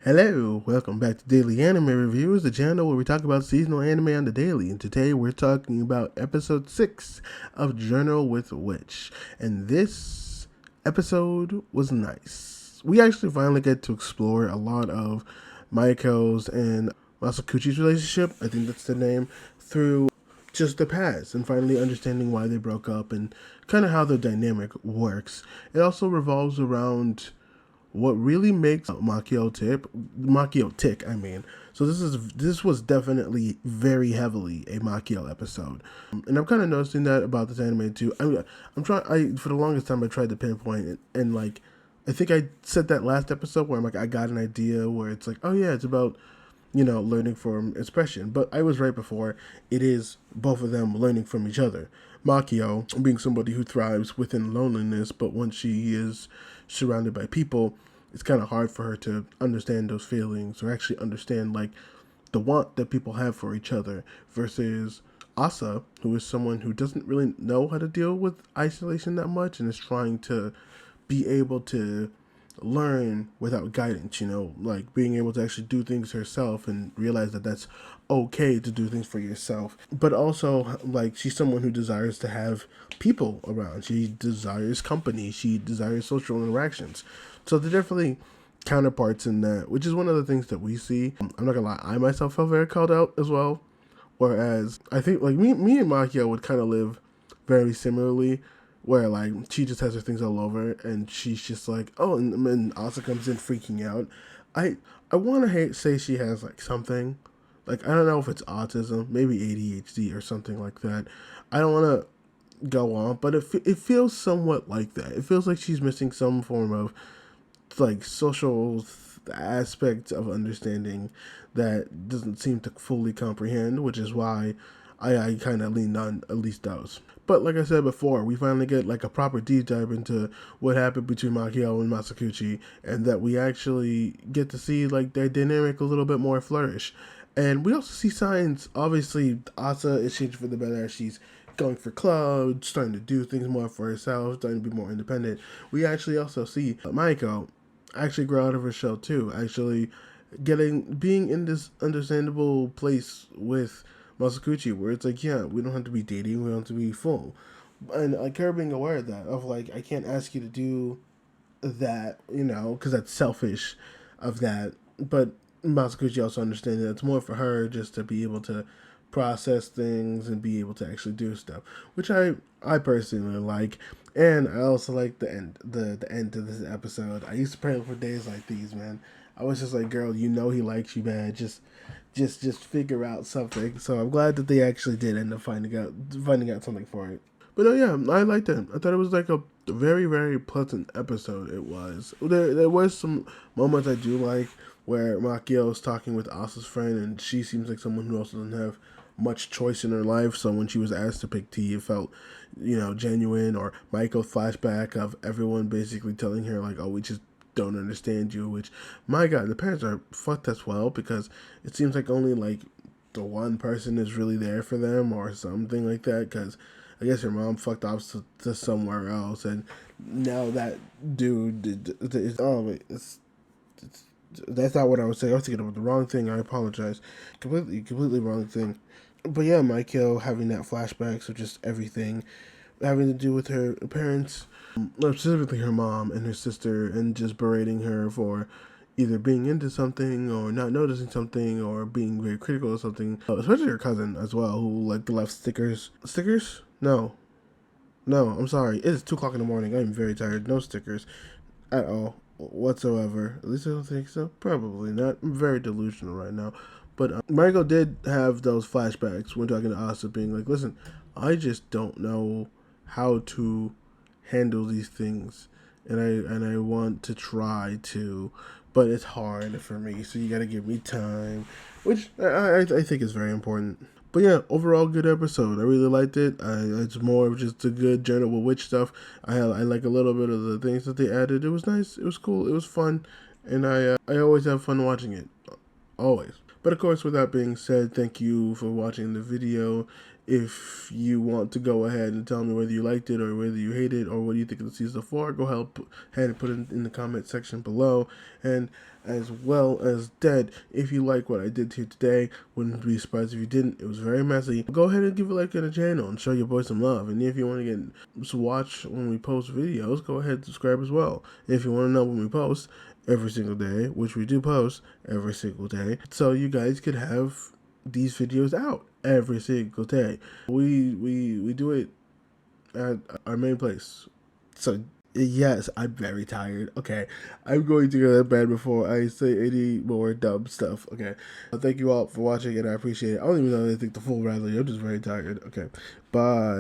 Hello, welcome back to Daily Anime Reviews, the channel where we talk about seasonal anime on the daily. And today we're talking about episode 6 of Journal with Witch. And this episode was nice. We actually finally get to explore a lot of Makio's and Masakuchi's relationship, I think that's the name, through just the past and finally understanding why they broke up and kind of how the dynamic works. It also revolves around what really makes Makio tick. So this was definitely very heavily a Makio episode, and I'm kind of noticing that about this anime too. I'm trying. I For the longest time I tried to pinpoint it, and like I think I said that last episode where I'm like I got an idea where it's like, oh yeah, it's about learning from expression. But I was right before. It is both of them learning from each other. Makio being somebody who thrives within loneliness, but once she is surrounded by people, it's kind of hard for her to understand those feelings or actually understand like the want that people have for each other versus Asa, who is someone who doesn't really know how to deal with isolation that much and is trying to be able to learn without guidance, like being able to actually do things herself and realize that that's okay to do things for yourself. But also, like, she's someone who desires to have people around. She desires company. She desires social interactions. So they're definitely counterparts in that, which is one of the things that we see. I'm not gonna lie, I myself felt very called out as well. Whereas I think like me and Makio would kind of live very similarly, where like she just has her things all over and she's just like, oh, and Asa comes in freaking out. I want to say she has like something, like I don't know if it's autism, maybe ADHD or something like that. I don't want to go on, but it feels somewhat like that. It feels like she's missing some form of like social aspect of understanding that doesn't seem to fully comprehend, which is why I kind of lean on at least those. But like I said before, we finally get like a proper deep dive into what happened between Makio and Masakuchi, and that we actually get to see like their dynamic a little bit more flourish. And we also see signs. Obviously, Asa is changing for the better. She's going for clubs, starting to do things more for herself, starting to be more independent. We actually also see Maiko actually grow out of her shell too. Actually, being in this understandable place with Masakuchi, where it's like, yeah, we don't have to be dating, we don't have to be full, and like her being aware of that, of like, I can't ask you to do that, because that's selfish, of that. But Masakuchi also understands that it's more for her just to be able to process things and be able to actually do stuff, which I personally like. And I also like the end of this episode. I used to pray for days like these, man. I was just like, girl, he likes you, man. Just figure out something. So I'm glad that they actually did end up finding out something for it. But no, yeah, I liked it. I thought it was like a very, very pleasant episode. It was. There was some moments I do like where Makio is talking with Asa's friend, and she seems like someone who also doesn't have much choice in her life. So when she was asked to pick tea, it felt, genuine. Or Michael's flashback of everyone basically telling her like, "Oh, we just don't understand you." Which, my God, the parents are fucked as well, because it seems like only like the one person is really there for them or something like that. Because I guess her mom fucked off to somewhere else, and now that dude is, oh wait, it's that's not what I was saying. I was thinking about the wrong thing. I apologize. Completely wrong thing. But yeah, Michael having that flashbacks of just everything having to do with her parents, specifically her mom and her sister, and just berating her for either being into something or not noticing something or being very critical of something. Especially her cousin as well, who like left stickers. Stickers? No, no. I'm sorry. It is 2 o'clock in the morning. I'm very tired. No stickers at all whatsoever. At least I don't think so. Probably not. I'm very delusional right now. But Michael did have those flashbacks when talking to Asa, being like, "Listen, I just don't know how to handle these things, and I want to try to, but it's hard for me. So you got to give me time," which I think is very important. But yeah, overall good episode. I really liked it. It's more of just a good Journal with Witch stuff. I like a little bit of the things that they added. It was nice. It was cool. It was fun, and I always have fun watching it. Always. But of course, with that being said, thank you for watching the video. if you want to go ahead and tell me whether you liked it or whether you hate it or what you think of the season 4, go ahead and put it in the comment section below. And as well as that, if you like what I did here today, wouldn't be surprised if you didn't. It was very messy. Go ahead and give a like on the channel and show your boy some love. And if you want to watch when we post videos, go ahead and subscribe as well. And if you want to know when we post every single day, which we do post every single day, so you guys could have these videos out every single day. We do it at our main place. So yes, I'm very tired. Okay, I'm going to go to bed before I say any more dumb stuff. Okay, thank you all for watching, and I appreciate it. I don't even know if I think the full rather. I'm just very tired. Okay, bye.